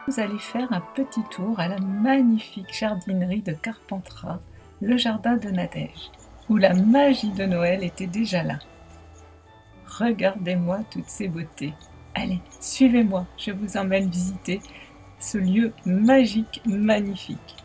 Vous allez faire un petit tour à la magnifique jardinerie de Carpentras, le jardin de Nadège, où la magie de Noël était déjà là. Regardez-moi toutes ces beautés. Allez, suivez-moi, je vous emmène visiter ce lieu magique, magnifique.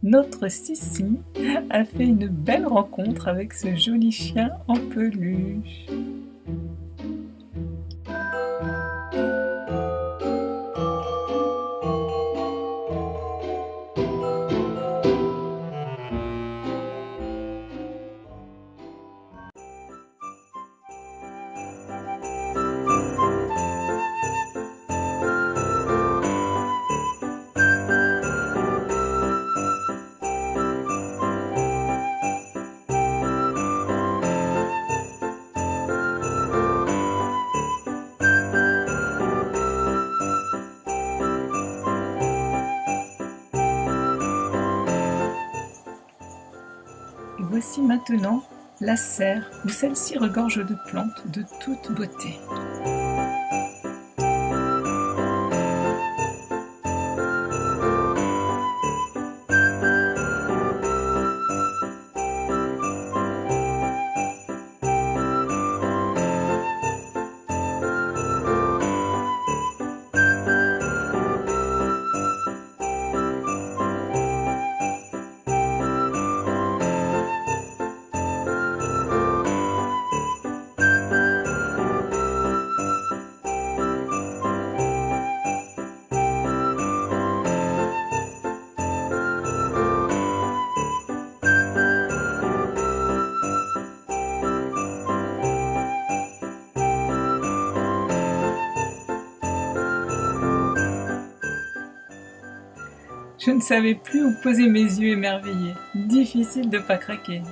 Notre Sissi a fait une belle rencontre avec ce joli chien en peluche. Et voici maintenant la serre, où celle-ci regorge de plantes de toute beauté. Je ne savais plus où poser mes yeux émerveillés. Difficile de ne pas craquer.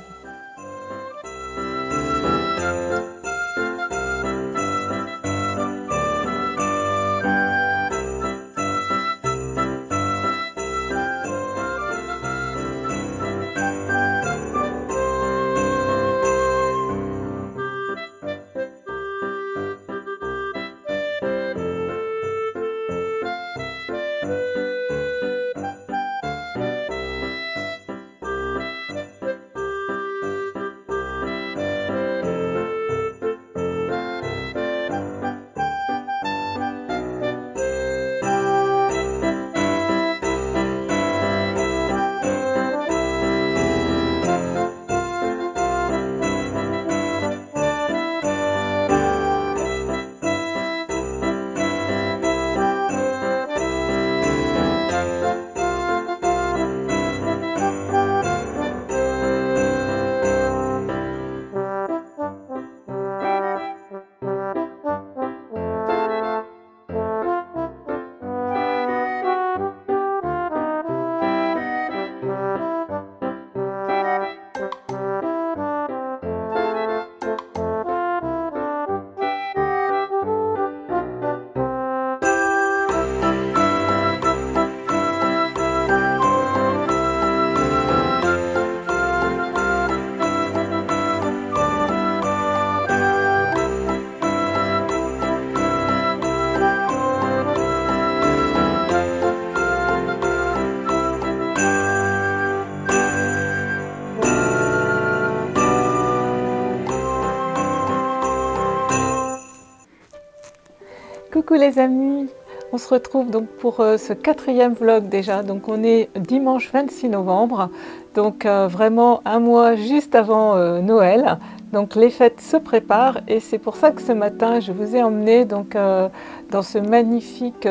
Coucou les amis, on se retrouve donc pour ce 4e vlog déjà. Donc on est dimanche 26 novembre, donc vraiment un mois juste avant Noël. Donc les fêtes se préparent et c'est pour ça que ce matin je vous ai emmené donc dans cette magnifique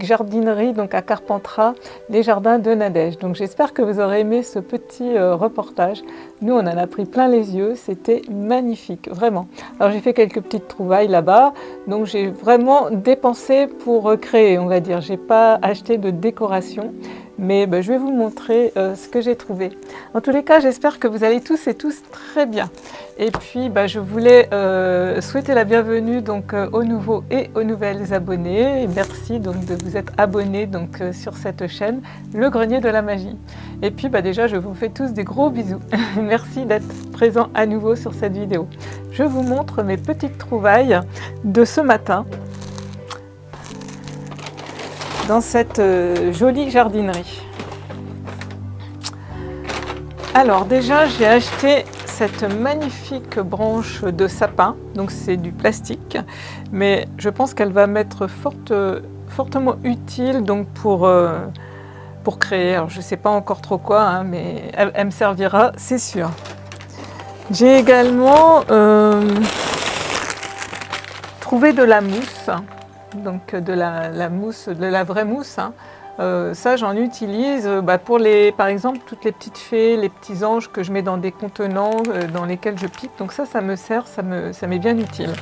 jardinerie donc à Carpentras, les jardins de Nadège. Donc j'espère que vous aurez aimé ce petit reportage. Nous on en a pris plein les yeux, c'était magnifique, vraiment. Alors j'ai fait quelques petites trouvailles là-bas, donc j'ai vraiment dépensé pour créer, on va dire. J'ai pas acheté de décoration, mais je vais vous montrer ce que j'ai trouvé. En tous les cas, j'espère que vous allez tous et tous très bien. Et puis je voulais souhaiter la bienvenue donc aux nouveaux et aux nouvelles abonnés. Et merci donc de vous être abonnés donc sur cette chaîne, Le Grenier de la Magie. Et puis déjà je vous fais tous des gros bisous. Merci d'être présents à nouveau sur cette vidéo. Je vous montre mes petites trouvailles de ce matin dans cette jolie jardinerie. Alors déjà j'ai acheté cette magnifique branche de sapin, donc c'est du plastique, mais je pense qu'elle va m'être fortement utile donc pour créer. Alors je ne sais pas encore trop quoi, hein, mais elle me servira, c'est sûr. J'ai également trouvé de la mousse, donc de la mousse, de la vraie mousse. Hein. Ça j'en utilise pour par exemple toutes les petites fées, les petits anges que je mets dans des contenants dans lesquels je pique. Donc ça me sert, ça m'est bien utile.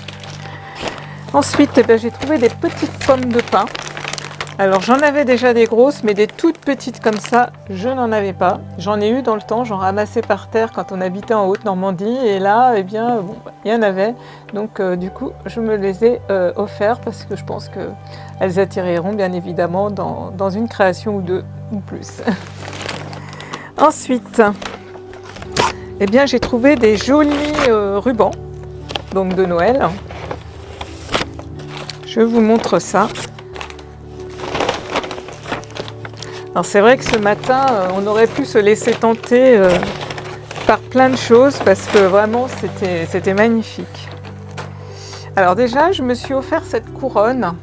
Ensuite j'ai trouvé des petites pommes de pin. Alors j'en avais déjà des grosses, mais des toutes petites comme ça, je n'en avais pas. J'en ai eu dans le temps, j'en ramassais par terre quand on habitait en Haute-Normandie, et là, il y en avait. Donc du coup, je me les ai offerts parce que je pense qu'elles attireront bien évidemment dans une création ou deux ou plus. Ensuite, j'ai trouvé des jolis rubans, donc de Noël. Je vous montre ça. Alors c'est vrai que ce matin, on aurait pu se laisser tenter par plein de choses parce que vraiment c'était magnifique. Alors déjà, je me suis offert cette couronne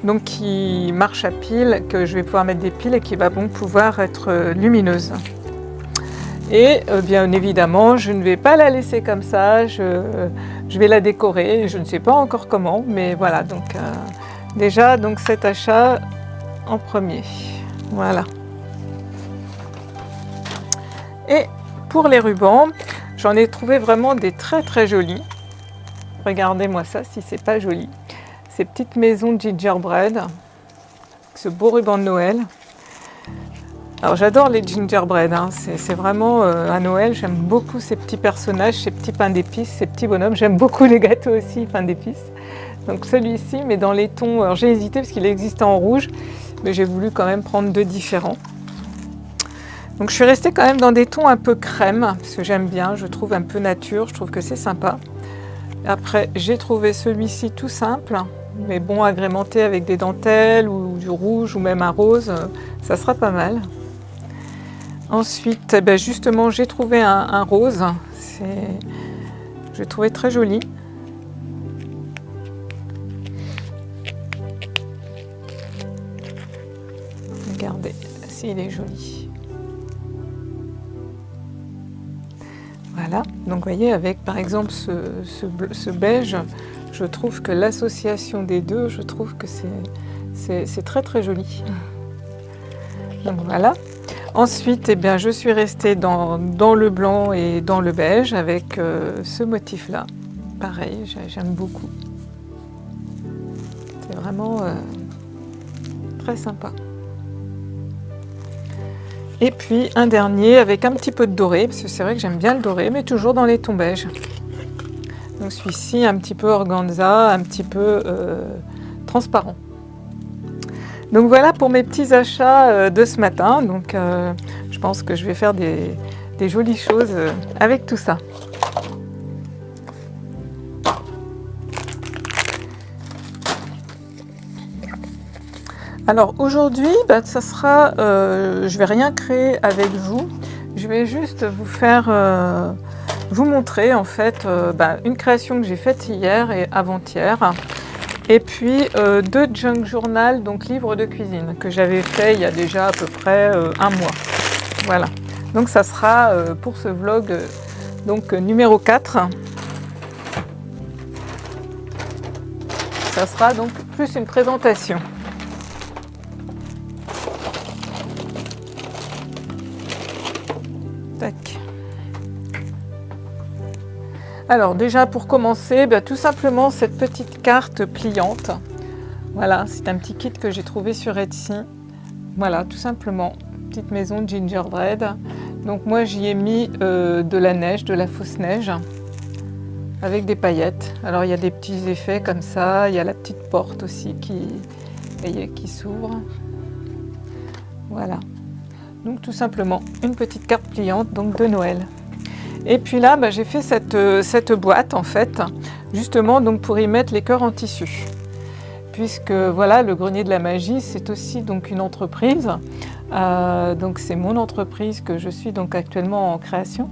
donc qui marche à pile, que je vais pouvoir mettre des piles et qui va pouvoir être lumineuse. Et bien évidemment, je ne vais pas la laisser comme ça, je vais la décorer, je ne sais pas encore comment, mais voilà, donc déjà donc cet achat en premier. Voilà. Et pour les rubans, j'en ai trouvé vraiment des très très jolis. Regardez-moi ça, si c'est pas joli. Ces petites maisons de gingerbread, ce beau ruban de Noël. Alors j'adore les gingerbread, hein. C'est vraiment à Noël, j'aime beaucoup ces petits personnages, ces petits pains d'épices, ces petits bonhommes. J'aime beaucoup les gâteaux aussi, pains d'épices. Donc celui-ci, mais dans les tons, alors j'ai hésité parce qu'il existait en rouge, mais j'ai voulu quand même prendre deux différents. Donc je suis restée quand même dans des tons un peu crème, parce que j'aime bien, je trouve un peu nature, je trouve que c'est sympa. Après j'ai trouvé celui-ci tout simple, mais bon, agrémenté avec des dentelles ou du rouge ou même un rose, ça sera pas mal. Ensuite, justement, j'ai trouvé un rose, je l'ai trouvé très joli. Regardez, s'il est joli. Voilà, donc vous voyez, avec par exemple ce beige, je trouve que l'association des deux, je trouve que c'est très très joli. Donc voilà. Ensuite, je suis restée dans le blanc et dans le beige avec ce motif-là. Pareil, j'aime beaucoup. C'est vraiment très sympa. Et puis un dernier avec un petit peu de doré, parce que c'est vrai que j'aime bien le doré, mais toujours dans les tons beige. Donc celui-ci un petit peu organza, un petit peu transparent. Donc voilà pour mes petits achats de ce matin. Donc je pense que je vais faire des jolies choses avec tout ça. Alors aujourd'hui, ça sera, je vais rien créer avec vous, je vais juste vous faire, vous montrer en fait une création que j'ai faite hier et avant-hier. Et puis 2 junk journal, donc livres de cuisine, que j'avais fait il y a déjà à peu près un mois. Voilà, donc ça sera pour ce vlog donc numéro 4. Ça sera donc plus une présentation. Tac. Alors déjà pour commencer, tout simplement cette petite carte pliante. Voilà, c'est un petit kit que j'ai trouvé sur Etsy. Voilà, tout simplement, petite maison de gingerbread. Donc moi j'y ai mis de la neige, de la fausse neige, avec des paillettes. Alors il y a des petits effets comme ça, il y a la petite porte aussi qui s'ouvre. Voilà, donc tout simplement une petite carte pliante donc de Noël. Et puis là, j'ai fait cette boîte en fait, justement donc pour y mettre les cœurs en tissu. Puisque voilà, le Grenier de la Magie, c'est aussi donc une entreprise. Donc c'est mon entreprise que je suis donc actuellement en création.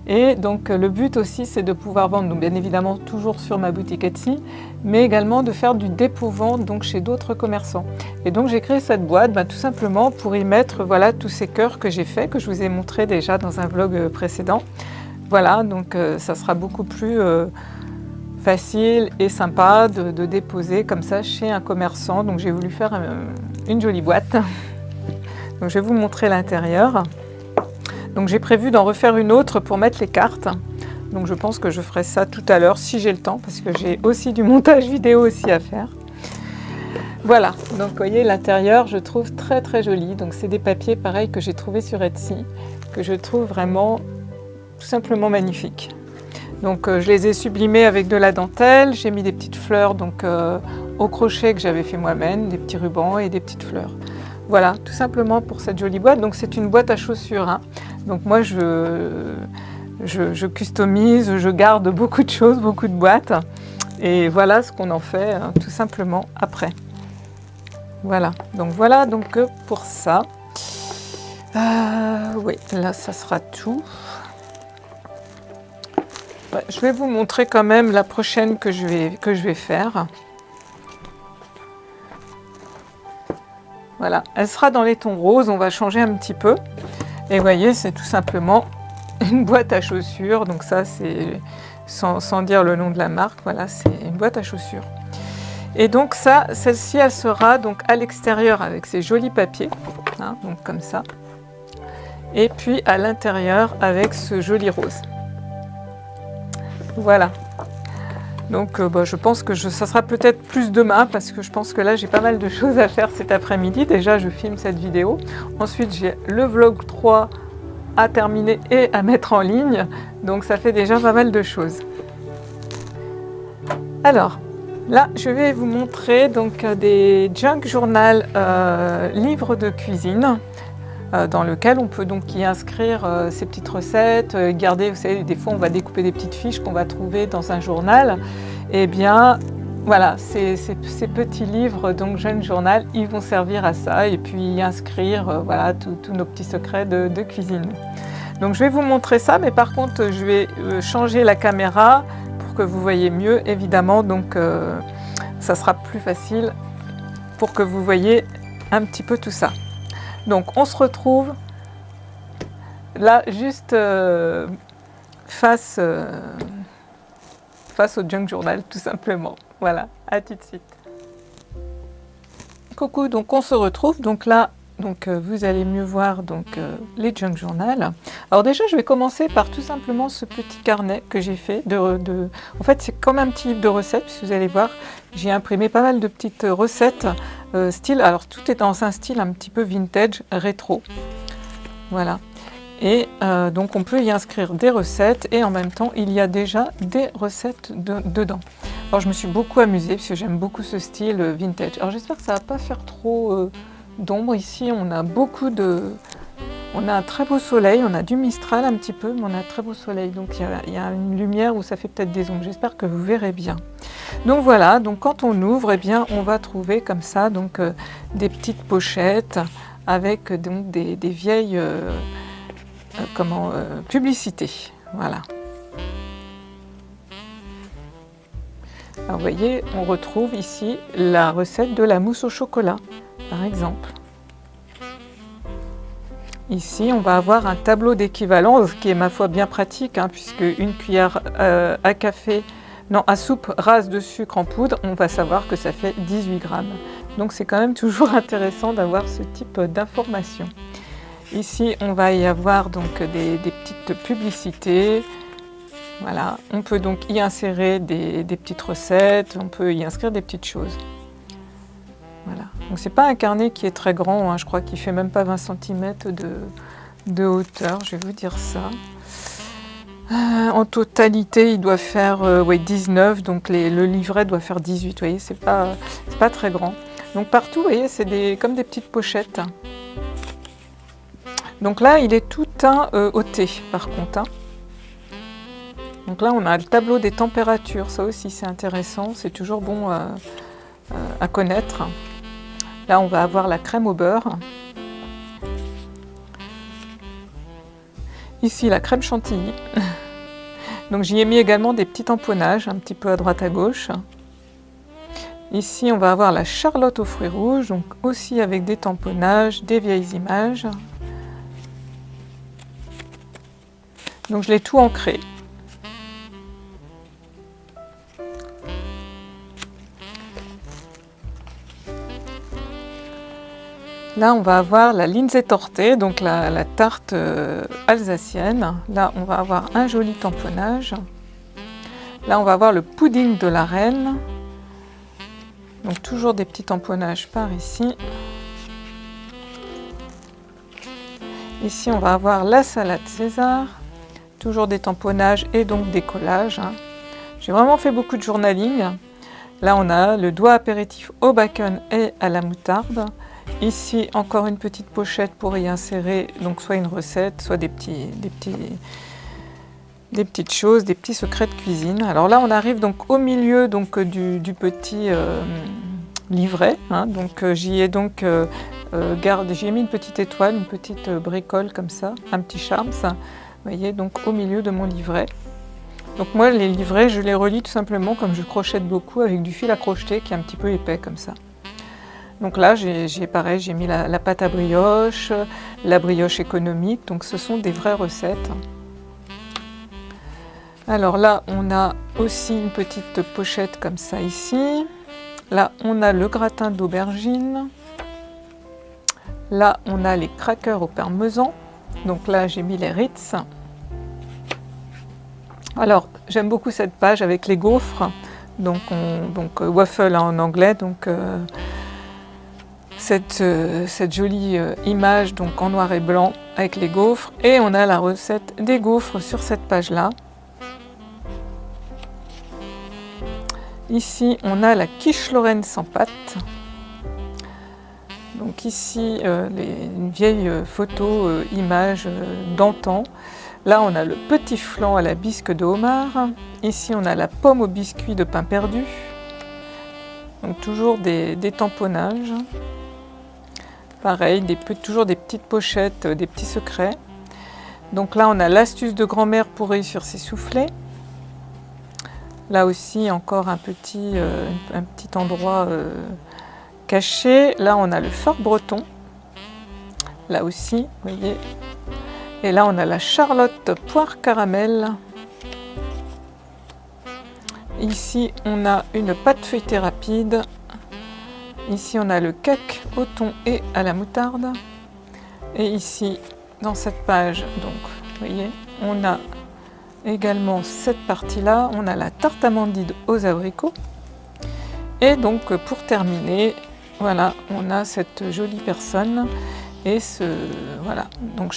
Et donc le but aussi, c'est de pouvoir vendre, donc bien évidemment toujours sur ma boutique Etsy, mais également de faire du dépôt-vente donc chez d'autres commerçants. Et donc j'ai créé cette boîte tout simplement pour y mettre voilà tous ces cœurs que j'ai fait, que je vous ai montré déjà dans un vlog précédent. Voilà, donc ça sera beaucoup plus facile et sympa de déposer comme ça chez un commerçant. Donc j'ai voulu faire une jolie boîte. Donc je vais vous montrer l'intérieur. Donc j'ai prévu d'en refaire une autre pour mettre les cartes. Donc je pense que je ferai ça tout à l'heure si j'ai le temps, parce que j'ai aussi du montage vidéo aussi à faire. Voilà, donc vous voyez l'intérieur, je trouve très très joli. Donc c'est des papiers pareils que j'ai trouvé sur Etsy, que je trouve vraiment tout simplement magnifiques. Donc je les ai sublimés avec de la dentelle, j'ai mis des petites fleurs donc au crochet que j'avais fait moi-même, des petits rubans et des petites fleurs. Voilà, tout simplement pour cette jolie boîte. Donc c'est une boîte à chaussures, hein. Donc moi je customise, je garde beaucoup de choses, beaucoup de boîtes. Et voilà ce qu'on en fait tout simplement après. Voilà donc pour ça. Oui, là ça sera tout. Ouais, je vais vous montrer quand même la prochaine que je vais faire. Voilà, elle sera dans les tons roses, on va changer un petit peu. Et vous voyez, c'est tout simplement une boîte à chaussures. Donc ça, c'est sans dire le nom de la marque, voilà, c'est une boîte à chaussures. Et donc ça, celle-ci, elle sera donc à l'extérieur avec ces jolis papiers, hein, donc comme ça. Et puis à l'intérieur avec ce joli rose. Voilà. Donc je pense que ça sera peut-être plus demain, parce que je pense que là j'ai pas mal de choses à faire cet après-midi. Déjà je filme cette vidéo. Ensuite j'ai le vlog 3 à terminer et à mettre en ligne. Donc ça fait déjà pas mal de choses. Alors là je vais vous montrer donc des junk journal livres de cuisine. Dans lequel on peut donc y inscrire ces petites recettes, garder, vous savez, des fois on va découper des petites fiches qu'on va trouver dans un journal. Et bien voilà, ces petits livres, donc jeunes journal, ils vont servir à ça et puis y inscrire voilà, tous nos petits secrets de cuisine. Donc je vais vous montrer ça, mais par contre je vais changer la caméra pour que vous voyez mieux, évidemment, donc ça sera plus facile pour que vous voyez un petit peu tout ça. Donc on se retrouve là juste face au junk journal tout simplement. Voilà, à tout de suite. Coucou, donc on se retrouve donc là. Donc vous allez mieux voir donc les junk journal. Alors déjà je vais commencer par tout simplement ce petit carnet que j'ai fait. En fait c'est comme un petit livre de recettes, puisque vous allez voir, j'ai imprimé pas mal de petites recettes style. Alors tout est dans un style un petit peu vintage, rétro. Voilà. Et donc on peut y inscrire des recettes et en même temps il y a déjà des recettes dedans. Alors je me suis beaucoup amusée parce que j'aime beaucoup ce style vintage. Alors j'espère que ça va pas faire trop d'ombre. Ici on a on a un très beau soleil, on a du Mistral un petit peu, mais on a un très beau soleil. Donc il y a une lumière où ça fait peut-être des ombres. J'espère que vous verrez bien. Donc voilà, donc quand on ouvre, eh bien, on va trouver comme ça donc, des petites pochettes avec donc, des vieilles publicités. Voilà. Alors, vous voyez, on retrouve ici la recette de la mousse au chocolat, par exemple. Ici, on va avoir un tableau d'équivalence qui est ma foi bien pratique, hein, puisque une cuillère à soupe rase de sucre en poudre, on va savoir que ça fait 18 grammes. Donc c'est quand même toujours intéressant d'avoir ce type d'informations. Ici, on va y avoir donc des petites publicités. Voilà, on peut donc y insérer des petites recettes, on peut y inscrire des petites choses. Voilà. Donc c'est pas un carnet qui est très grand, hein, je crois qu'il fait même pas 20 cm de hauteur, je vais vous dire ça. En totalité, il doit faire 19, donc le livret doit faire 18, vous voyez, c'est pas très grand. Donc partout, vous voyez, c'est comme des petites pochettes. Donc là, il est tout teint au thé, par contre. Hein. Donc là, on a le tableau des températures, ça aussi c'est intéressant, c'est toujours bon à connaître. Là, on va avoir la crème au beurre. Ici, la crème chantilly. Donc j'y ai mis également des petits tamponnages, un petit peu à droite à gauche. Ici, on va avoir la charlotte aux fruits rouges, donc aussi avec des tamponnages, des vieilles images. Donc je l'ai tout ancré. Là, on va avoir la Lindsay tortée, donc la tarte alsacienne. Là, on va avoir un joli tamponnage. Là, on va avoir le pudding de la reine. Donc, toujours des petits tamponnages par ici. Ici, on va avoir la salade César. Toujours des tamponnages et donc des collages. Hein. J'ai vraiment fait beaucoup de journaling. Là, on a le doigt apéritif au bacon et à la moutarde. Ici, encore une petite pochette pour y insérer donc soit une recette, soit des petites choses, des petits secrets de cuisine. Alors là, on arrive donc au milieu donc, du petit livret. Hein. Donc j'y ai donc j'ai mis une petite étoile, une petite bricole comme ça, un petit charme. Ça, vous voyez, donc au milieu de mon livret. Donc moi, les livrets, je les relie tout simplement comme je crochette beaucoup avec du fil à crocheter qui est un petit peu épais comme ça. Donc là, j'ai mis la pâte à brioche, la brioche économique, donc ce sont des vraies recettes. Alors là, on a aussi une petite pochette comme ça ici. Là, on a le gratin d'aubergine. Là, on a les crackers au parmesan. Donc là, j'ai mis les Ritz. Alors, j'aime beaucoup cette page avec les gaufres. Donc waffle en anglais, donc... Cette jolie image donc en noir et blanc avec les gaufres, et on a la recette des gaufres sur cette page là. Ici on a la quiche Lorraine sans pâte. Donc ici une vieille photo image d'antan. Là on a le petit flan à la bisque de homard. Ici on a la pomme au biscuit de pain perdu. Donc toujours des tamponnages. Pareil, toujours des petites pochettes, des petits secrets. Donc là, on a l'astuce de grand-mère pour réussir ses soufflets. Là aussi, encore un petit endroit caché. Là, on a le phare breton. Là aussi, vous voyez. Et là, on a la charlotte poire caramel. Ici, on a une pâte feuilletée rapide. Ici, on a le cake au thon et à la moutarde. Et ici, dans cette page, donc, vous voyez, on a également cette partie-là. On a la tarte amandine aux abricots. Et donc, pour terminer, voilà, on a cette jolie personne. Et voilà, donc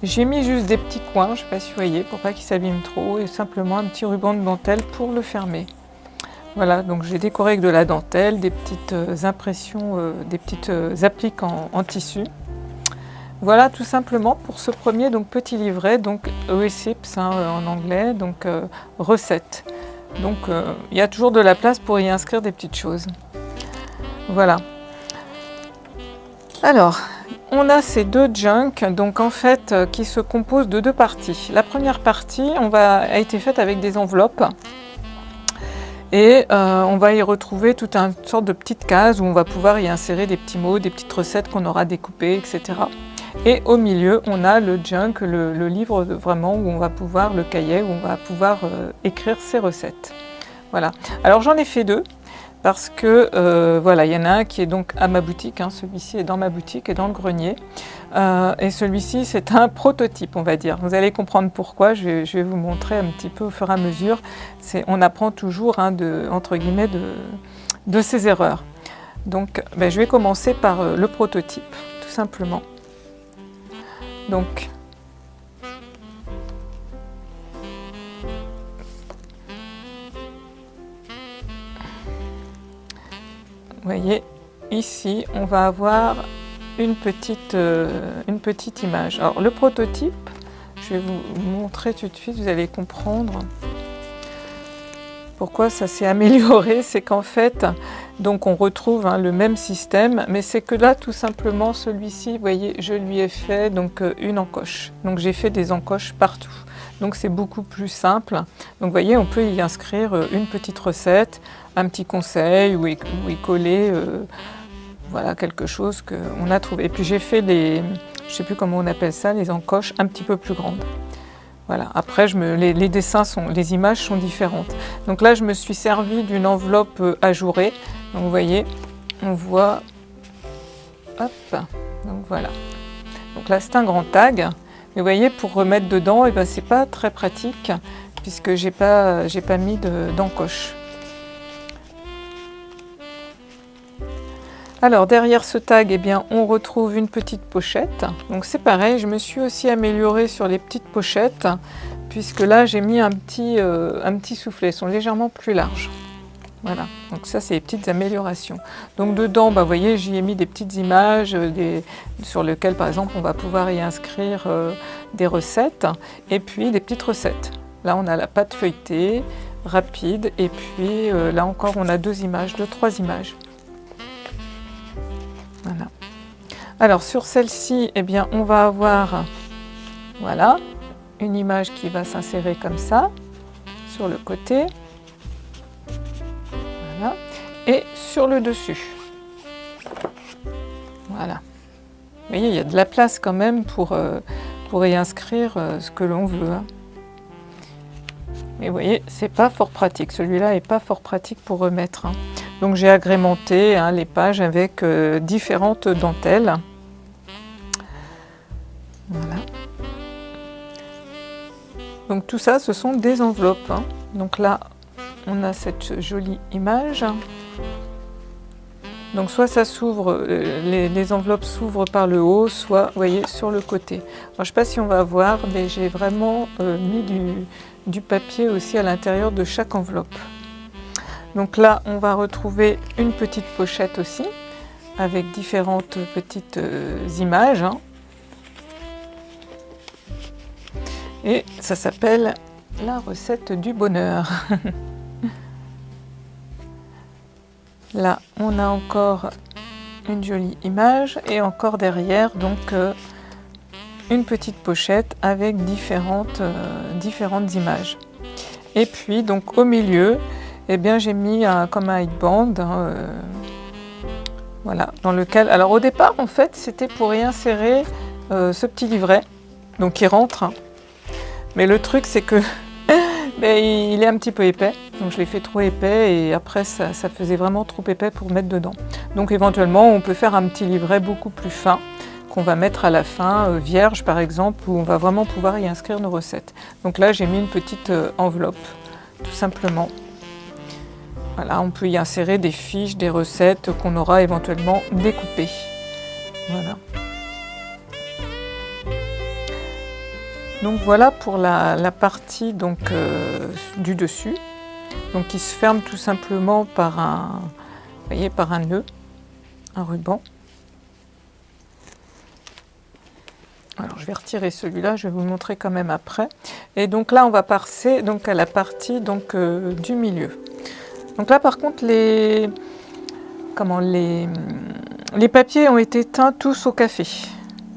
j'ai mis juste des petits coins, je ne sais pas si vous voyez, pour pas qu'il s'abîme trop, et simplement un petit ruban de dentelle pour le fermer. Voilà, donc j'ai décoré avec de la dentelle, des petites impressions, des petites appliques en tissu. Voilà tout simplement pour ce premier donc, petit livret, donc Recipes en anglais, donc recettes. Donc il y a toujours de la place pour y inscrire des petites choses. Voilà. Alors, on a ces deux junks, donc en fait, qui se composent de deux parties. La première partie a été faite avec des enveloppes. Et on va y retrouver toute une sorte de petite case où on va pouvoir y insérer des petits mots, des petites recettes qu'on aura découpées, etc. Et au milieu, on a le junk, le livre vraiment où on va pouvoir, le cahier où on va pouvoir écrire ses recettes. Voilà. Alors j'en ai fait 2 parce que voilà, il y en a un qui est donc à ma boutique, hein, celui-ci est dans ma boutique et dans le grenier. Et celui-ci, c'est un prototype, on va dire. Vous allez comprendre pourquoi, je vais vous montrer un petit peu au fur et à mesure. On apprend toujours, hein, entre guillemets, de ses erreurs. Donc, je vais commencer par le prototype, tout simplement. Donc, vous voyez, ici, on va avoir une petite image. Alors, le prototype, je vais vous montrer tout de suite, vous allez comprendre pourquoi ça s'est amélioré. C'est qu'en fait, donc on retrouve, hein, le même système, mais c'est que là, tout simplement, celui-ci, vous voyez, je lui ai fait donc une encoche. Donc j'ai fait des encoches partout. Donc c'est beaucoup plus simple. Donc vous voyez, on peut y inscrire une petite recette, un petit conseil, ou y coller voilà, quelque chose qu'on a trouvé. Et puis j'ai fait je ne sais plus comment on appelle ça, les encoches un petit peu plus grandes. Voilà. Après, les dessins les images sont différentes. Donc là, je me suis servi d'une enveloppe ajourée. Donc vous voyez, on voit, hop, donc voilà. Donc là, c'est un grand tag. Mais vous voyez, pour remettre dedans, eh ben, c'est pas très pratique puisque j'ai pas mis d'encoche. Alors derrière ce tag, eh bien, on retrouve une petite pochette. Donc c'est pareil, je me suis aussi améliorée sur les petites pochettes, puisque là j'ai mis un petit soufflet, elles sont légèrement plus larges. Voilà, donc ça c'est les petites améliorations. Donc dedans, vous voyez, j'y ai mis des petites images sur lesquelles par exemple on va pouvoir y inscrire des recettes, et puis des petites recettes. Là on a la pâte feuilletée, rapide, et puis là encore on a 2 images, 3 images. Voilà. Alors sur celle-ci, eh bien, on va avoir, voilà, une image qui va s'insérer comme ça, sur le côté, voilà, et sur le dessus. Voilà. Vous voyez, il y a de la place quand même pour y inscrire ce que l'on veut. Hein. Mais vous voyez, c'est pas fort pratique. Celui-là n'est pas fort pratique pour remettre. Hein. Donc j'ai agrémenté, hein, les pages avec différentes dentelles. Voilà. Donc tout ça, ce sont des enveloppes. Hein. Donc là, on a cette jolie image. Donc soit ça s'ouvre, les enveloppes s'ouvrent par le haut, soit, vous voyez, sur le côté. Alors, je ne sais pas si on va voir, mais j'ai vraiment mis du papier aussi à l'intérieur de chaque enveloppe. Donc là, on va retrouver une petite pochette aussi, avec différentes petites images. Hein. Et ça s'appelle la recette du bonheur. Là, on a encore une jolie image et encore derrière, donc une petite pochette avec différentes images. Et puis, donc au milieu, eh bien, j'ai mis comme un headband, hein, voilà, dans lequel... Alors au départ, en fait, c'était pour y insérer ce petit livret, donc qui rentre. Hein. Mais le truc, c'est que il est un petit peu épais, donc je l'ai fait trop épais et après, ça faisait vraiment trop épais pour mettre dedans. Donc éventuellement, on peut faire un petit livret beaucoup plus fin, qu'on va mettre à la fin, vierge par exemple, où on va vraiment pouvoir y inscrire nos recettes. Donc là, j'ai mis une petite enveloppe, tout simplement. Voilà, on peut y insérer des fiches, des recettes qu'on aura éventuellement découpées. Voilà. Donc voilà pour la partie donc, du dessus, donc qui se ferme tout simplement par par un nœud, un ruban. Alors je vais retirer celui-là, je vais vous le montrer quand même après. Et donc là on va passer donc, à la partie donc, du milieu. Donc là par contre les papiers ont été teints tous au café.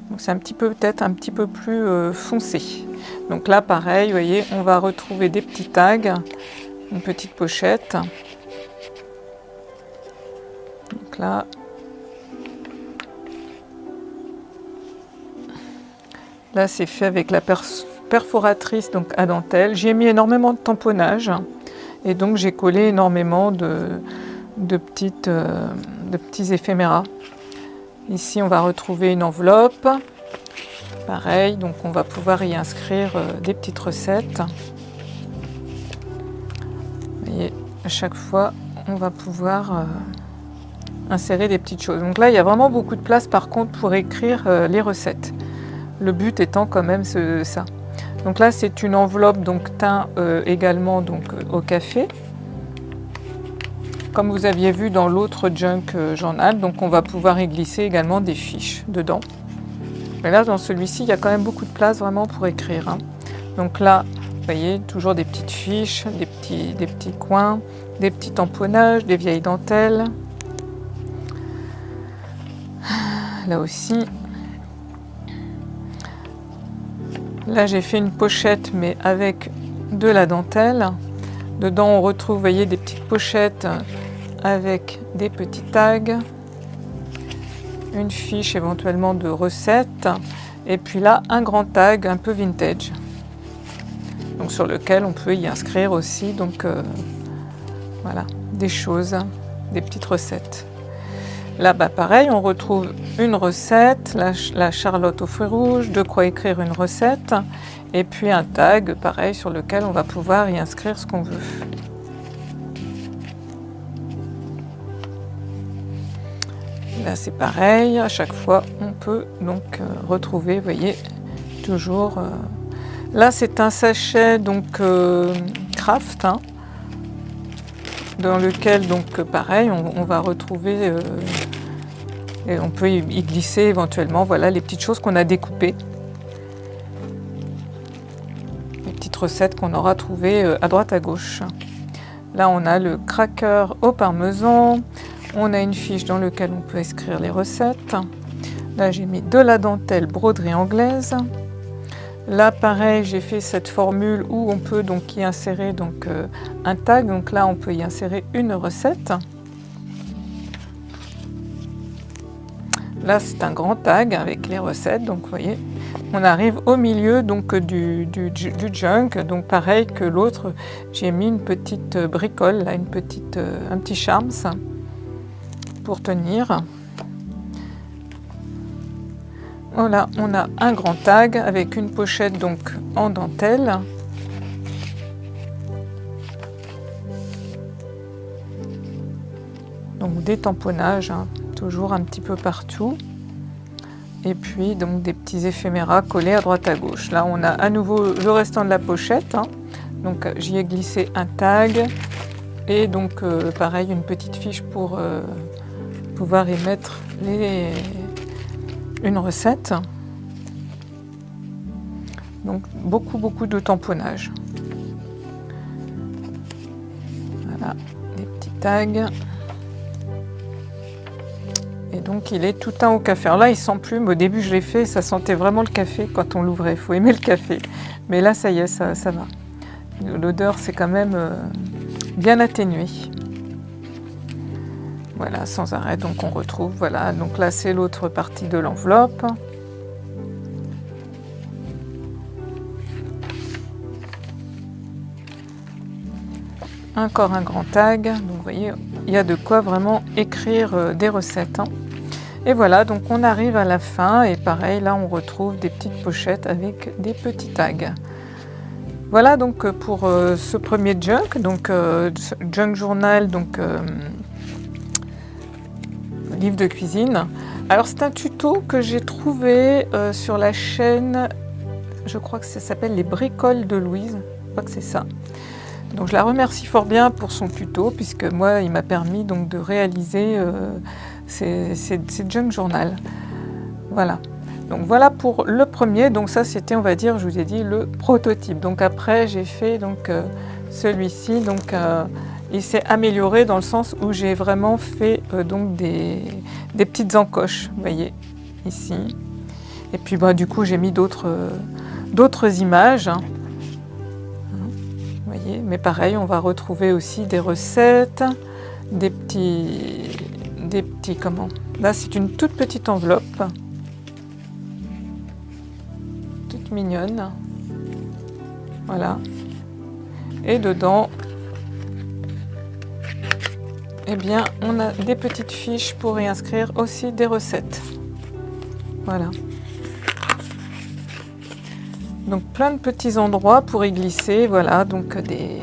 Donc c'est peut-être un petit peu plus foncé. Donc là pareil, vous voyez, on va retrouver des petits tags une petite pochette. Donc là, c'est fait avec la perforatrice donc à dentelle. J'y ai mis énormément de tamponnage et donc j'ai collé énormément de petits éphéméras. Ici, on va retrouver une enveloppe. Pareil, donc on va pouvoir y inscrire des petites recettes. Vous voyez, à chaque fois, on va pouvoir insérer des petites choses. Donc là, il y a vraiment beaucoup de place par contre pour écrire les recettes. Le but étant quand même ça. Donc là, c'est une enveloppe donc teint également donc au café. Comme vous aviez vu dans l'autre junk journal, donc on va pouvoir y glisser également des fiches dedans. Mais là, dans celui-ci, il y a quand même beaucoup de place vraiment pour écrire. Donc là, vous voyez, toujours des petites fiches, des petits coins, des petits tamponnages, des vieilles dentelles. Là aussi. Là, j'ai fait une pochette, mais avec de la dentelle. Dedans, on retrouve, vous voyez, des petites pochettes avec des petits tags, une fiche éventuellement de recettes, et puis là, un grand tag un peu vintage, donc sur lequel on peut y inscrire aussi donc voilà, des choses, des petites recettes. Là, pareil, on retrouve une recette, la Charlotte aux fruits rouges, de quoi écrire une recette, et puis un tag, pareil, sur lequel on va pouvoir y inscrire ce qu'on veut. Là, c'est pareil, à chaque fois, on peut donc retrouver, vous voyez, toujours... Là, c'est un sachet, donc, craft, dans lequel, donc, pareil, on va retrouver... et on peut y glisser éventuellement, voilà, les petites choses qu'on a découpées. Les petites recettes qu'on aura trouvées à droite à gauche. Là, on a le cracker au parmesan. On a une fiche dans laquelle on peut inscrire les recettes. Là, j'ai mis de la dentelle broderie anglaise. Là, pareil, j'ai fait cette formule où on peut donc y insérer donc, un tag. Donc là, on peut y insérer une recette. Là, c'est un grand tag avec les recettes. Donc, vous voyez, on arrive au milieu donc, du junk. Donc, pareil que l'autre, j'ai mis une petite bricole, là, un petit charms pour tenir. Voilà, on a un grand tag avec une pochette donc en dentelle. Donc des tamponnages, toujours un petit peu partout. Et puis donc des petits éphéméras collés à droite à gauche. Là, on a à nouveau le restant de la pochette. Donc j'y ai glissé un tag et donc pareil une petite fiche pour pouvoir y mettre une recette. Donc beaucoup de tamponnage. Voilà, des petits tags. Et donc il est tout teint au café. Alors là il sent plume, au début je l'ai fait, ça sentait vraiment le café quand on l'ouvrait, il faut aimer le café. Mais là ça y est, ça va. L'odeur c'est quand même bien atténué. Voilà, sans arrêt, donc on retrouve, voilà, donc là c'est l'autre partie de l'enveloppe. Encore un grand tag, donc vous voyez, il y a de quoi vraiment écrire des recettes. Et voilà, donc on arrive à la fin et pareil, là on retrouve des petites pochettes avec des petits tags. Voilà donc pour ce premier junk, donc junk journal, donc livre de cuisine. Alors c'est un tuto que j'ai trouvé sur la chaîne, je crois que ça s'appelle les bricoles de Louise, je crois que c'est ça. Donc je la remercie fort bien pour son tuto puisque moi il m'a permis donc de réaliser ces junk journal. Voilà. Donc voilà pour le premier, donc ça c'était on va dire, je vous ai dit le prototype. Donc après j'ai fait donc celui-ci, donc il s'est amélioré dans le sens où j'ai vraiment fait donc des petites encoches, vous voyez ici. Et puis du coup j'ai mis d'autres images. Vous voyez. voyez, mais pareil, on va retrouver aussi des recettes, des petits comment? Là, c'est une toute petite enveloppe, toute mignonne. Voilà. Et dedans, eh bien, on a des petites fiches pour y inscrire aussi des recettes. Voilà. Donc plein de petits endroits pour y glisser, voilà, donc des...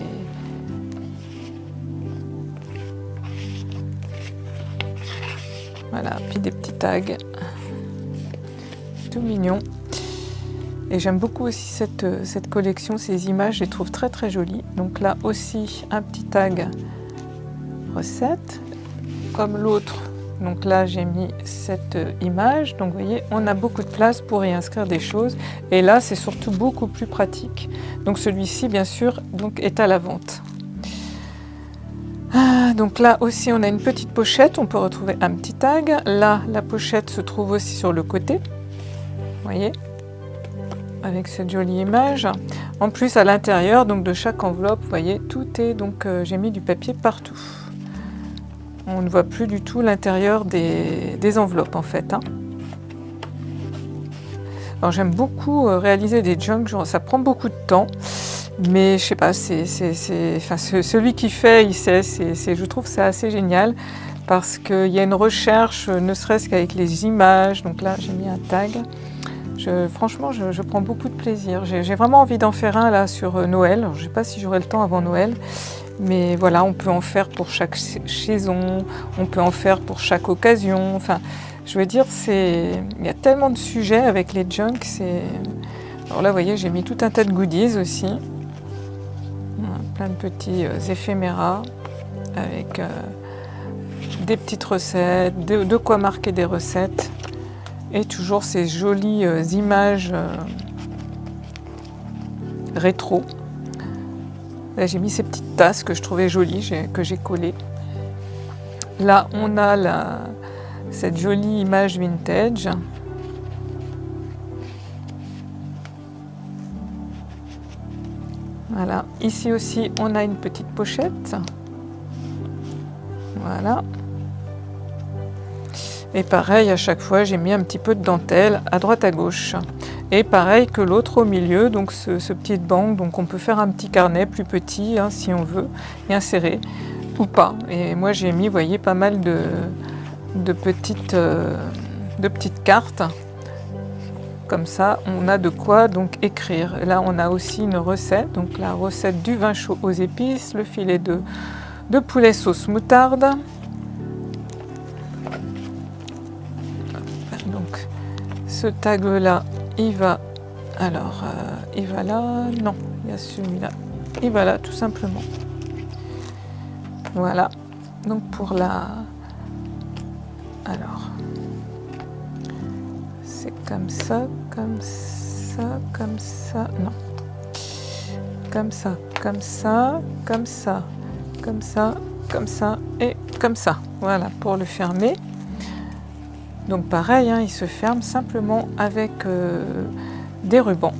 Voilà, puis des petits tags. Tout mignon. Et j'aime beaucoup aussi cette collection, ces images, je les trouve très très jolies. Donc là aussi, un petit tag recette, comme l'autre. Donc là, j'ai mis cette image. Donc vous voyez, on a beaucoup de place pour y inscrire des choses. Et là, c'est surtout beaucoup plus pratique. Donc celui-ci, bien sûr, donc, est à la vente. Donc là aussi, on a une petite pochette. On peut retrouver un petit tag. Là, la pochette se trouve aussi sur le côté. Vous voyez, avec cette jolie image. En plus, à l'intérieur donc de chaque enveloppe, vous voyez, tout est donc j'ai mis du papier partout. On ne voit plus du tout l'intérieur des enveloppes en fait. Hein. Alors j'aime beaucoup réaliser des junks, ça prend beaucoup de temps, mais je sais pas, enfin, celui qui fait, il sait, je trouve que c'est assez génial parce qu'il y a une recherche, ne serait-ce qu'avec les images. Donc là, j'ai mis un tag. Franchement, je prends beaucoup de plaisir. J'ai vraiment envie d'en faire un là sur Noël. Alors, je ne sais pas si j'aurai le temps avant Noël. Mais voilà, on peut en faire pour chaque saison, on peut en faire pour chaque occasion. Enfin, je veux dire, il y a tellement de sujets avec les junks. Alors là, vous voyez, j'ai mis tout un tas de goodies aussi. Voilà, plein de petits éphéméras avec des petites recettes, de quoi marquer des recettes. Et toujours ces jolies images rétro. Là, j'ai mis ces petites tasses que je trouvais jolies, que j'ai collées. Là, on a cette jolie image vintage. Voilà. Ici aussi, on a une petite pochette. Voilà. Et pareil, à chaque fois, j'ai mis un petit peu de dentelle à droite à gauche. Et pareil que l'autre au milieu, donc ce petit banc, donc on peut faire un petit carnet plus petit hein, si on veut, et insérer ou pas. Et moi j'ai mis, vous voyez, pas mal de petites cartes. Comme ça, on a de quoi donc écrire. Là, on a aussi une recette, donc la recette du vin chaud aux épices, le filet de poulet sauce moutarde. Donc, ce tag-là, il va... Alors, il va là... Non, il y a celui-là. Il va là, tout simplement. Voilà. Donc, pour la... Alors... C'est comme ça, comme ça, comme ça... Non. Comme ça, comme ça, comme ça, comme ça, comme ça et comme ça. Voilà, pour le fermer. Donc pareil, hein, il se ferme simplement avec des rubans.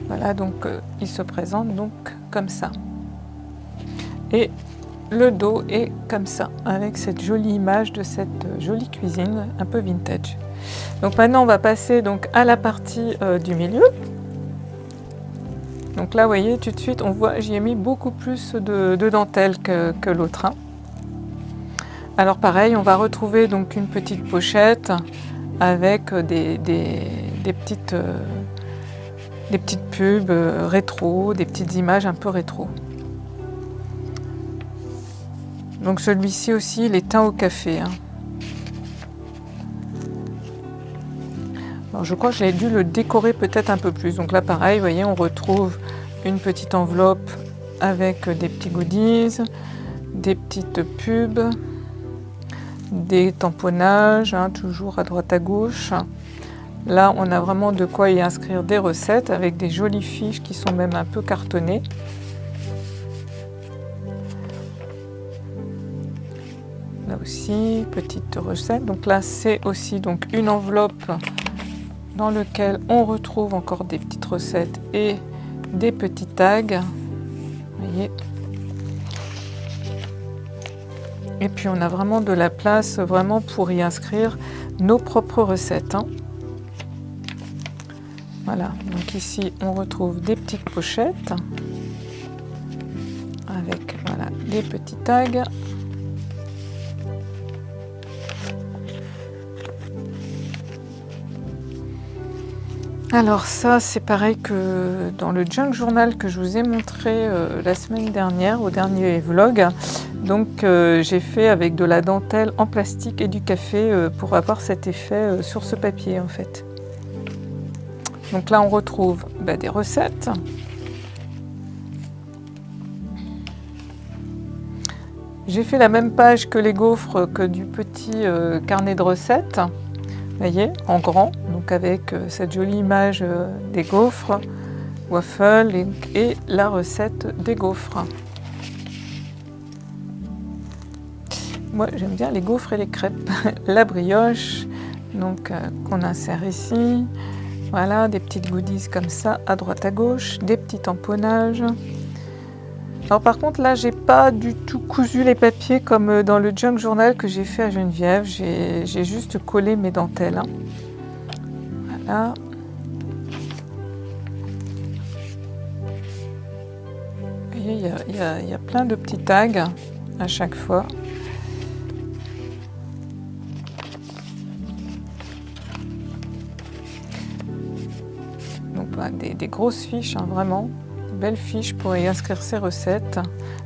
Voilà, donc il se présente donc comme ça. Et le dos est comme ça, avec cette jolie image de cette jolie cuisine un peu vintage. Donc maintenant on va passer donc à la partie du milieu. Donc là, vous voyez, tout de suite, on voit, j'y ai mis beaucoup plus de dentelle que l'autre. Hein. Alors pareil, on va retrouver donc une petite pochette avec des petites pubs rétro, des petites images un peu rétro. Donc celui-ci aussi, il est teint au café. Hein. Alors je crois que j'ai dû le décorer peut-être un peu plus. Donc là, pareil, vous voyez, on retrouve une petite enveloppe avec des petits goodies, des petites pubs, des tamponnages, hein, toujours à droite à gauche. Là, on a vraiment de quoi y inscrire des recettes avec des jolies fiches qui sont même un peu cartonnées. là aussi, petite recette. Donc là, c'est aussi donc une enveloppe dans laquelle on retrouve encore des petites recettes et des petits tags. Vous voyez. Et puis on a vraiment de la place vraiment pour y inscrire nos propres recettes, hein. Voilà, donc ici on retrouve des petites pochettes avec voilà, des petits tags. Alors ça, c'est pareil que dans le junk journal que je vous ai montré la semaine dernière au dernier vlog. Donc j'ai fait avec de la dentelle en plastique et du café pour avoir cet effet sur ce papier en fait. Donc là on retrouve des recettes. J'ai fait la même page que les gaufres que du petit carnet de recettes. Vous voyez, en grand, donc avec cette jolie image des gaufres, waffles et la recette des gaufres. Moi j'aime bien les gaufres et les crêpes. La brioche, donc qu'on insère ici. Voilà, des petites goodies comme ça, à droite à gauche, des petits tamponnages. Alors par contre là, j'ai pas du tout cousu les papiers comme dans le junk journal que j'ai fait à Geneviève. J'ai juste collé mes dentelles, hein. Voilà. Vous voyez, il y a plein de petits tags à chaque fois. Donc des grosses fiches, hein, vraiment. Belle fiche pour y inscrire ses recettes.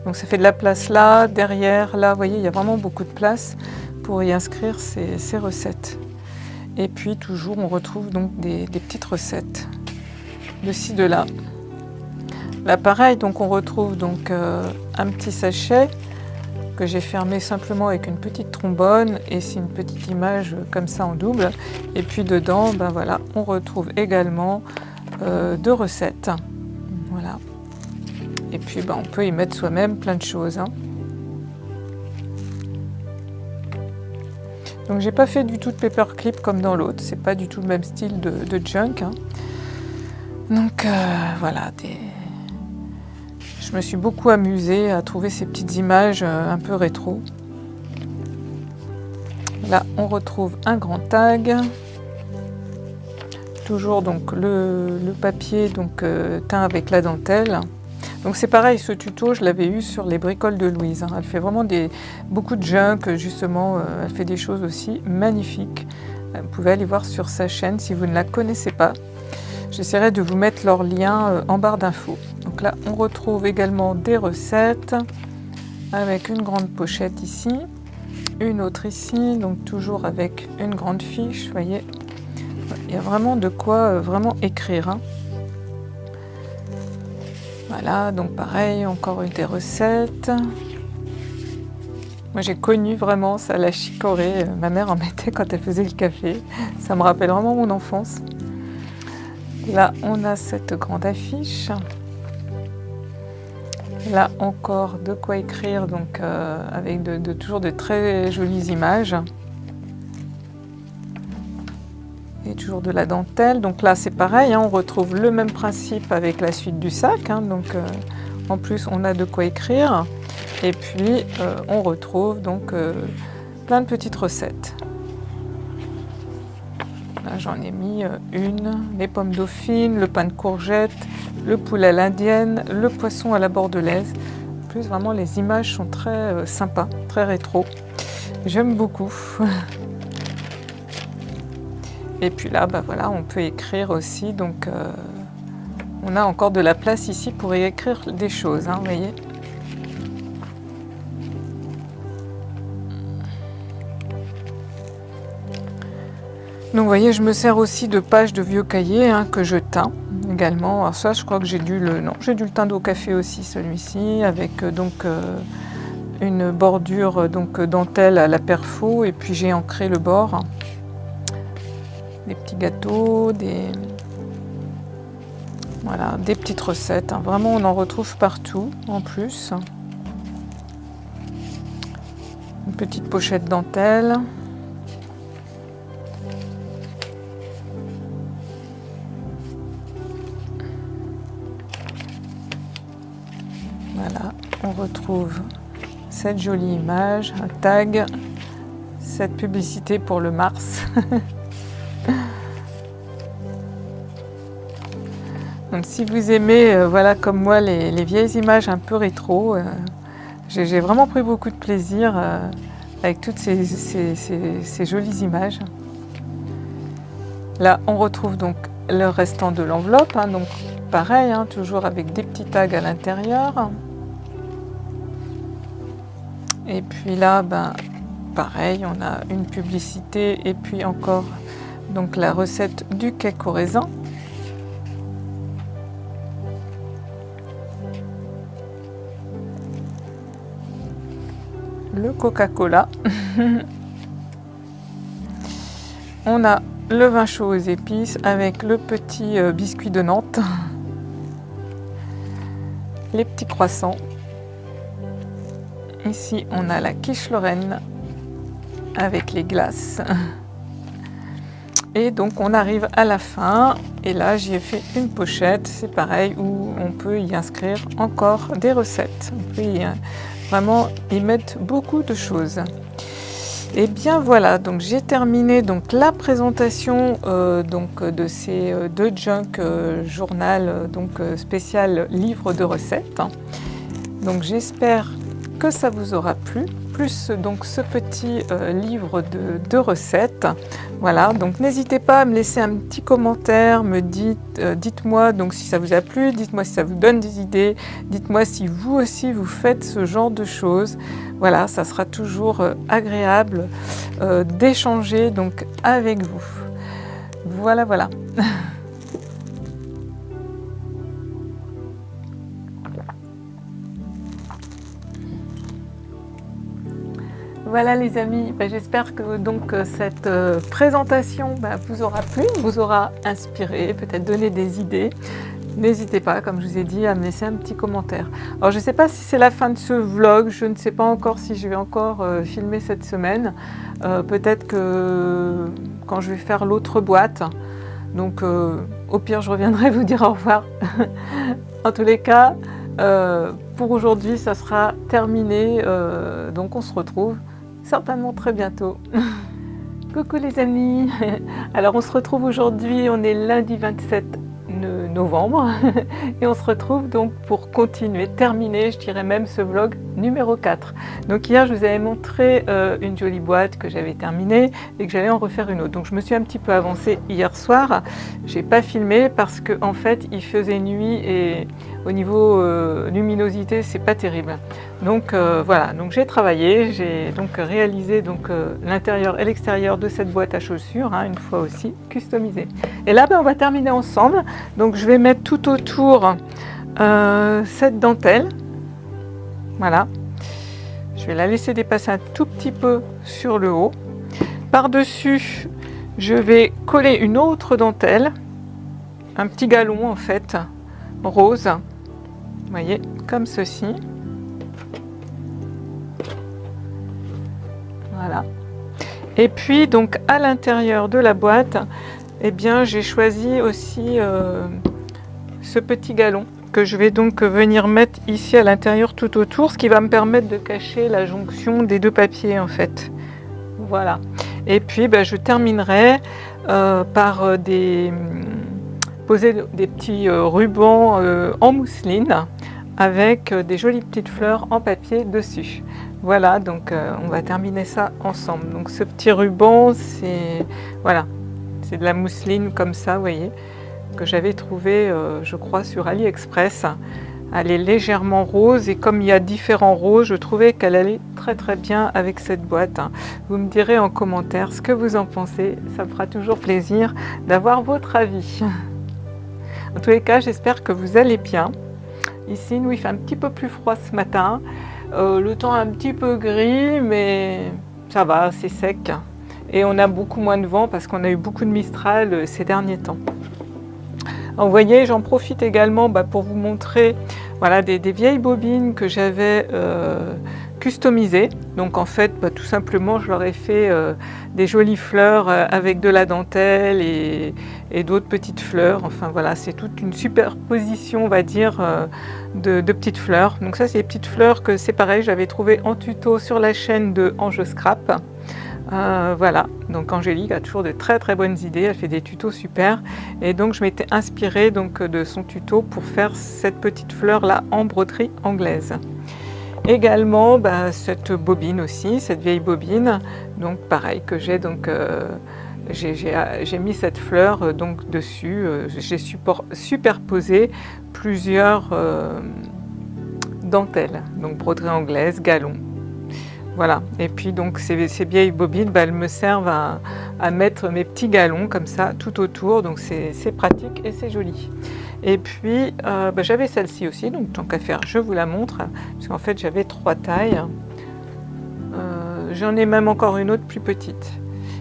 Donc ça fait de la place là, derrière, là, vous voyez, il y a vraiment beaucoup de place pour y inscrire ses recettes. Et puis toujours, on retrouve donc des petites recettes de ci, de là. Là, pareil, donc on retrouve donc un petit sachet que j'ai fermé simplement avec une petite trombone et c'est une petite image comme ça en double. Et puis dedans, voilà, on retrouve également 2 recettes. Voilà. Et puis on peut y mettre soi-même plein de choses, hein. Donc j'ai pas fait du tout de paperclip comme dans l'autre, c'est pas du tout le même style de junk, hein. Donc voilà, je me suis beaucoup amusée à trouver ces petites images un peu rétro. Là on retrouve un grand tag. Toujours donc le papier donc teint avec la dentelle. Donc c'est pareil, ce tuto je l'avais eu sur les bricoles de Louise, hein. Elle fait vraiment beaucoup de junk justement, elle fait des choses aussi magnifiques. Vous pouvez aller voir sur sa chaîne si vous ne la connaissez pas. J'essaierai de vous mettre leur lien en barre d'infos. Donc là on retrouve également des recettes avec une grande pochette ici, une autre ici, donc toujours avec une grande fiche, vous voyez. Il y a vraiment de quoi vraiment écrire, hein. Voilà, donc pareil, encore des recettes. Moi j'ai connu vraiment ça, la chicorée. Ma mère en mettait quand elle faisait le café. Ça me rappelle vraiment mon enfance. Là, on a cette grande affiche. Là encore, de quoi écrire, donc avec toujours de très jolies images. Et toujours de la dentelle. Donc là, c'est pareil, hein, on retrouve le même principe avec la suite du sac, hein, donc en plus, on a de quoi écrire. Et puis, on retrouve donc plein de petites recettes. Là, j'en ai mis une, les pommes dauphines, le pain de courgette, le poulet à l'indienne, le poisson à la bordelaise. En plus, vraiment, les images sont très sympas, très rétro. J'aime beaucoup. Et puis là, voilà, on peut écrire aussi, donc on a encore de la place ici pour y écrire des choses, hein, vous voyez. Donc vous voyez, je me sers aussi de pages de vieux cahiers, hein, que je teins également. Alors ça, je crois que j'ai dû le teindre au café aussi, celui-ci, avec donc une bordure donc dentelle à la perfo, et puis j'ai ancré le bord. Des petits gâteaux, voilà, des petites recettes, hein. Vraiment, on en retrouve partout en plus. Une petite pochette dentelle. Voilà, on retrouve cette jolie image, un tag, cette publicité pour le Mars. Donc si vous aimez, voilà, comme moi, les vieilles images un peu rétro, j'ai vraiment pris beaucoup de plaisir avec toutes ces jolies images. Là, on retrouve donc le restant de l'enveloppe, hein, donc pareil, hein, toujours avec des petits tags à l'intérieur. Et puis là, ben, pareil, on a une publicité et puis encore donc la recette du cake au raisin. Le Coca-Cola. On a le vin chaud aux épices avec le petit biscuit de Nantes. Les petits croissants. Ici, on a la quiche Lorraine avec les glaces. Et donc, on arrive à la fin. Et là, j'y ai fait une pochette. C'est pareil, où on peut y inscrire encore des recettes. On peut vraiment y mettre beaucoup de choses. Et bien voilà, donc j'ai terminé donc la présentation donc de ces deux junk journal donc spécial livre de recettes. Donc j'espère que ça vous aura plu, plus donc ce petit livre de recettes. Voilà, donc n'hésitez pas à me laisser un petit commentaire, dites-moi donc si ça vous a plu, dites-moi si ça vous donne des idées, dites-moi si vous aussi vous faites ce genre de choses. Voilà, ça sera toujours agréable d'échanger donc avec vous. Voilà, voilà. Voilà les amis, j'espère que donc cette présentation vous aura plu, vous aura inspiré, peut-être donné des idées. N'hésitez pas, comme je vous ai dit, à me laisser un petit commentaire. Alors je ne sais pas si c'est la fin de ce vlog, je ne sais pas encore si je vais encore filmer cette semaine. Peut-être que quand je vais faire l'autre boîte, donc au pire je reviendrai vous dire au revoir. En tous les cas, pour aujourd'hui ça sera terminé, donc on se retrouve certainement très bientôt. Coucou les amis. Alors on se retrouve aujourd'hui, on est lundi 27 novembre et on se retrouve donc pour continuer, terminer, je dirais même ce vlog numéro 4. Donc hier je vous avais montré une jolie boîte que j'avais terminée et que j'allais en refaire une autre. Donc je me suis un petit peu avancée hier soir, j'ai pas filmé parce que en fait il faisait nuit et au niveau luminosité c'est pas terrible. Donc voilà, donc j'ai travaillé, j'ai donc réalisé donc l'intérieur et l'extérieur de cette boîte à chaussures, hein, une fois aussi customisée. Et là on va terminer ensemble. Donc je vais mettre tout autour cette dentelle. Voilà. Je vais la laisser dépasser un tout petit peu sur le haut. Par-dessus, je vais coller une autre dentelle, un petit galon en fait, rose. Vous voyez, comme ceci. Voilà. Et puis donc à l'intérieur de la boîte, eh bien j'ai choisi aussi ce petit galon que je vais donc venir mettre ici à l'intérieur tout autour, ce qui va me permettre de cacher la jonction des deux papiers en fait. Voilà. Et puis je terminerai par poser des petits rubans en mousseline avec des jolies petites fleurs en papier dessus. Voilà, donc on va terminer ça ensemble. Donc ce petit ruban, c'est voilà, c'est de la mousseline comme ça, vous voyez, que j'avais trouvé, je crois, sur AliExpress. Elle est légèrement rose et comme il y a différents roses, je trouvais qu'elle allait très très bien avec cette boîte. Vous me direz en commentaire ce que vous en pensez. Ça me fera toujours plaisir d'avoir votre avis. En tous les cas, j'espère que vous allez bien. Ici, nous, il fait un petit peu plus froid ce matin. Le temps est un petit peu gris, mais ça va, c'est sec. Et on a beaucoup moins de vent parce qu'on a eu beaucoup de Mistral ces derniers temps. Alors, vous voyez, j'en profite également pour vous montrer voilà, des vieilles bobines que j'avais customisé. Donc en fait, tout simplement, je leur ai fait des jolies fleurs avec de la dentelle et d'autres petites fleurs. Enfin voilà, c'est toute une superposition, on va dire, de petites fleurs. Donc ça, c'est des petites fleurs que c'est pareil, j'avais trouvé en tuto sur la chaîne de Ange Scrap. Voilà, donc Angélique a toujours de très très bonnes idées, elle fait des tutos super, et donc je m'étais inspirée donc de son tuto pour faire cette petite fleur là en broderie anglaise. Également cette bobine aussi, cette vieille bobine, donc pareil que j'ai donc j'ai mis cette fleur donc dessus, j'ai superposé plusieurs dentelles, donc broderie anglaise, galon. Voilà, et puis donc ces vieilles bobines, elles me servent à mettre mes petits galons comme ça tout autour, donc c'est pratique et c'est joli. Et puis j'avais celle-ci aussi, donc tant qu'à faire, je vous la montre, parce qu'en fait j'avais 3 tailles. J'en ai même encore une autre plus petite.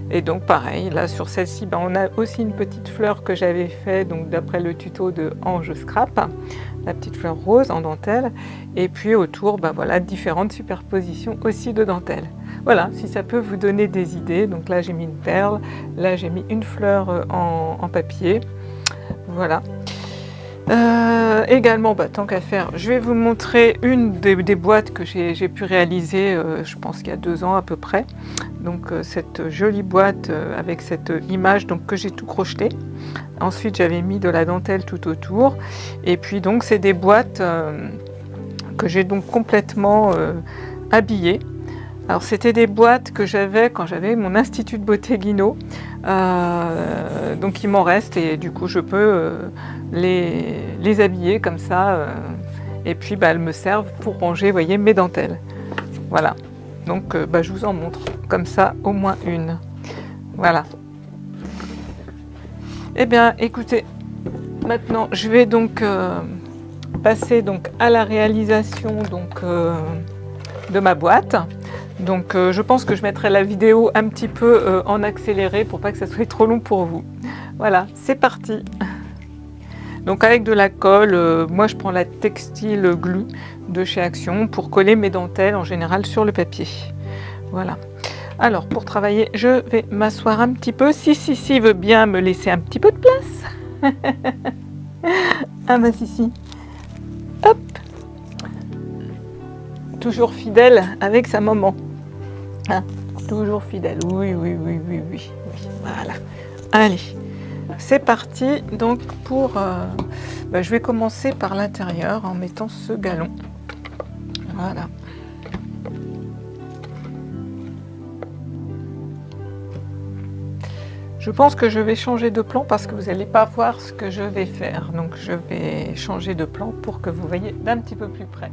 Et donc pareil, là sur celle-ci, on a aussi une petite fleur que j'avais fait donc d'après le tuto de Ange Scrap, la petite fleur rose en dentelle, et puis autour, voilà, différentes superpositions aussi de dentelle. Voilà, si ça peut vous donner des idées. Donc là j'ai mis une perle, là j'ai mis une fleur en papier, voilà. Également, tant qu'à faire, je vais vous montrer une des boîtes que j'ai pu réaliser, je pense qu'il y a 2 ans à peu près. Donc cette jolie boîte avec cette image donc, que j'ai tout crocheté. Ensuite j'avais mis de la dentelle tout autour. Et puis donc c'est des boîtes que j'ai donc complètement habillées. Alors c'était des boîtes que j'avais quand j'avais mon institut de beauté Guinot, donc il m'en reste et du coup je peux les habiller comme ça, et puis elles me servent pour ranger, vous voyez, mes dentelles. Voilà, donc je vous en montre comme ça au moins une. Voilà. Eh bien écoutez, maintenant je vais donc passer donc à la réalisation donc, de ma boîte. Donc je pense que je mettrai la vidéo un petit peu en accéléré pour pas que ça soit trop long pour vous. Voilà, c'est parti. Donc avec de la colle, moi je prends la Textile Glue de chez Action pour coller mes dentelles en général sur le papier. Voilà. Alors pour travailler, je vais m'asseoir un petit peu. Si veut bien me laisser un petit peu de place. Ah si. Hop. Toujours fidèle avec sa maman. Hein, toujours fidèle, oui, voilà. Allez, c'est parti. Donc pour, je vais commencer par l'intérieur en mettant ce galon. Voilà. Je pense que je vais changer de plan parce que vous n'allez pas voir ce que je vais faire. Donc je vais changer de plan pour que vous voyez d'un petit peu plus près.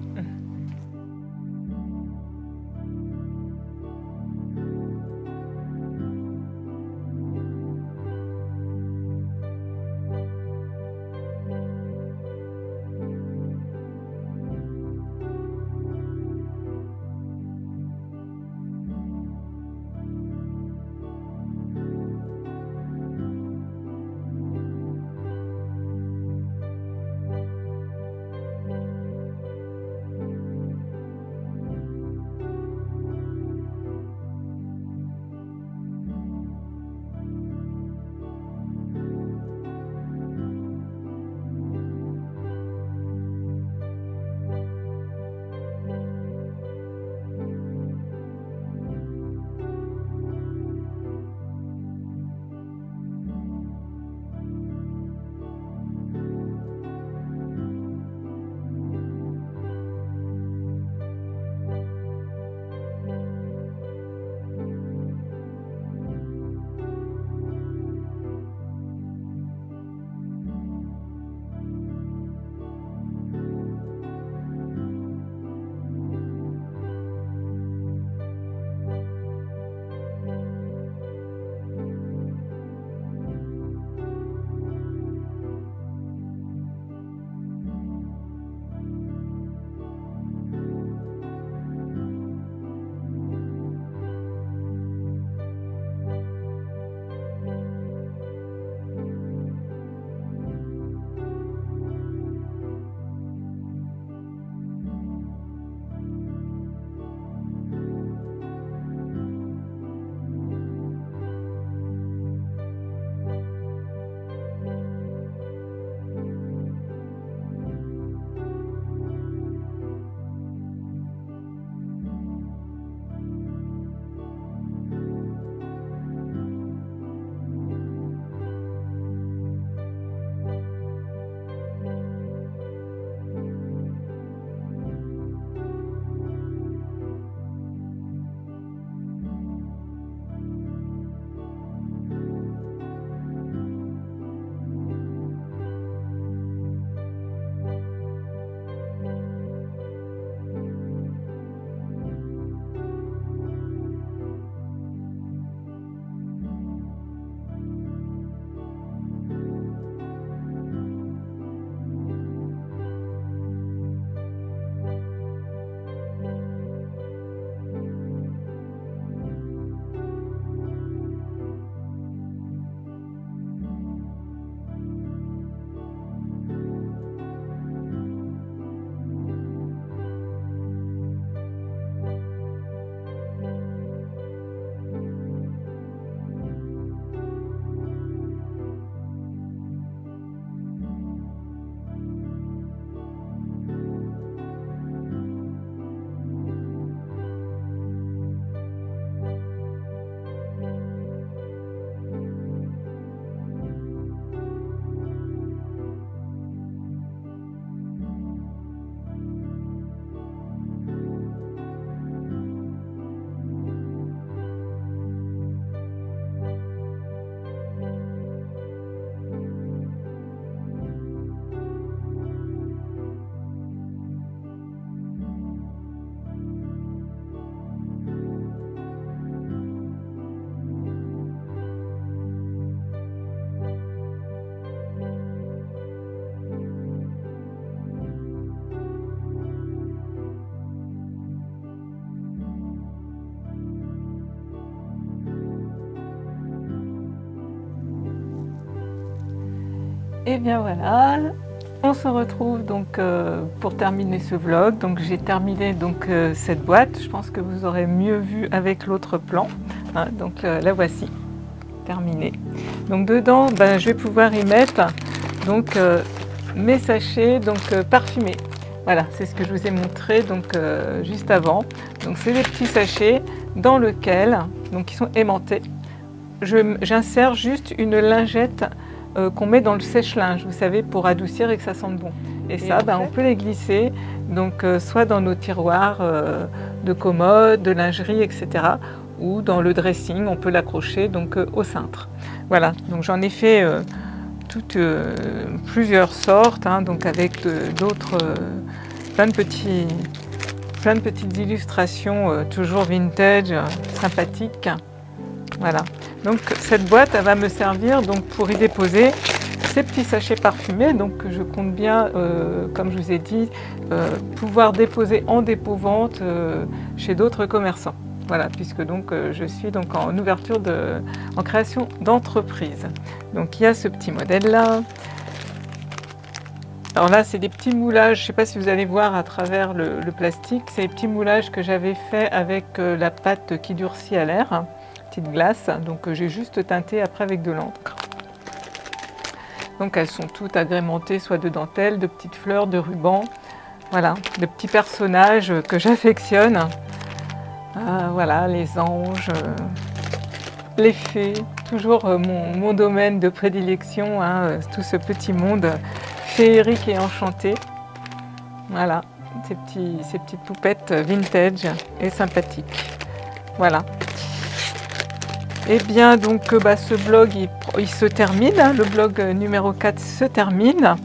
Et bien voilà, on se retrouve donc pour terminer ce vlog. Donc j'ai terminé donc cette boîte. Je pense que vous aurez mieux vu avec l'autre plan. Hein, donc la voici terminée. Donc dedans, ben, je vais pouvoir y mettre donc mes sachets donc parfumés. Voilà, c'est ce que je vous ai montré donc juste avant. Donc c'est des petits sachets dans lesquels donc ils sont aimantés. J'insère juste une lingette qu'on met dans le sèche-linge, vous savez, pour adoucir et que ça sente bon. Et ça, ben, on peut les glisser donc soit dans nos tiroirs de commode, de lingerie, etc. ou dans le dressing, on peut l'accrocher donc au cintre. Voilà, donc j'en ai fait plusieurs sortes, hein, donc avec d'autres, plein de petites illustrations, toujours vintage, sympathiques. Voilà, donc cette boîte, elle va me servir donc pour y déposer ces petits sachets parfumés, donc je compte bien, comme je vous ai dit, pouvoir déposer en dépôt-vente chez d'autres commerçants. Voilà, puisque donc je suis donc en ouverture en création d'entreprise. Donc il y a ce petit modèle-là. Alors là, c'est des petits moulages, je ne sais pas si vous allez voir à travers le plastique, c'est des petits moulages que j'avais fait avec la pâte qui durcit à l'air. Glace, donc j'ai juste teinté après avec de l'encre. Donc elles sont toutes agrémentées soit de dentelles, de petites fleurs, de rubans, voilà, de petits personnages que j'affectionne. Voilà, les anges, les fées, toujours mon domaine de prédilection, hein, tout ce petit monde féerique et enchanté. Voilà, ces petites poupettes vintage et sympathiques. Voilà. Et bien donc ce blog il se termine, hein, le blog numéro 4 se termine.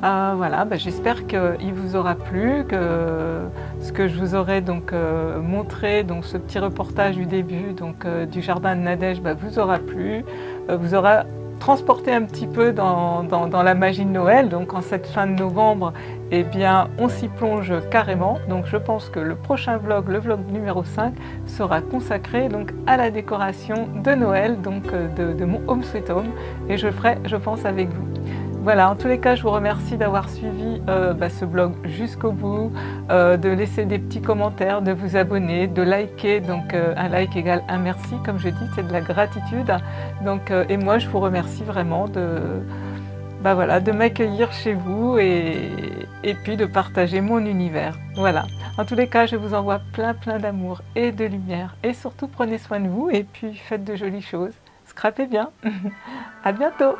Voilà, j'espère qu'il vous aura plu, que ce que je vous aurai donc montré, donc ce petit reportage du début donc, du jardin de Nadège vous aura plu, vous aura transporté un petit peu dans la magie de Noël. Donc en cette fin de novembre, eh bien, on s'y plonge carrément. Donc je pense que le prochain vlog, le vlog numéro 5, sera consacré donc à la décoration de Noël, donc de mon Home Sweet Home. Et je le ferai, je pense, avec vous. Voilà, en tous les cas, je vous remercie d'avoir suivi ce blog jusqu'au bout, de laisser des petits commentaires, de vous abonner, de liker. Donc un like égale un merci, comme je dis, c'est de la gratitude. Donc, et moi, je vous remercie vraiment de m'accueillir chez vous et puis de partager mon univers. Voilà, en tous les cas, je vous envoie plein d'amour et de lumière. Et surtout, prenez soin de vous et puis faites de jolies choses. Scrapez bien. À bientôt.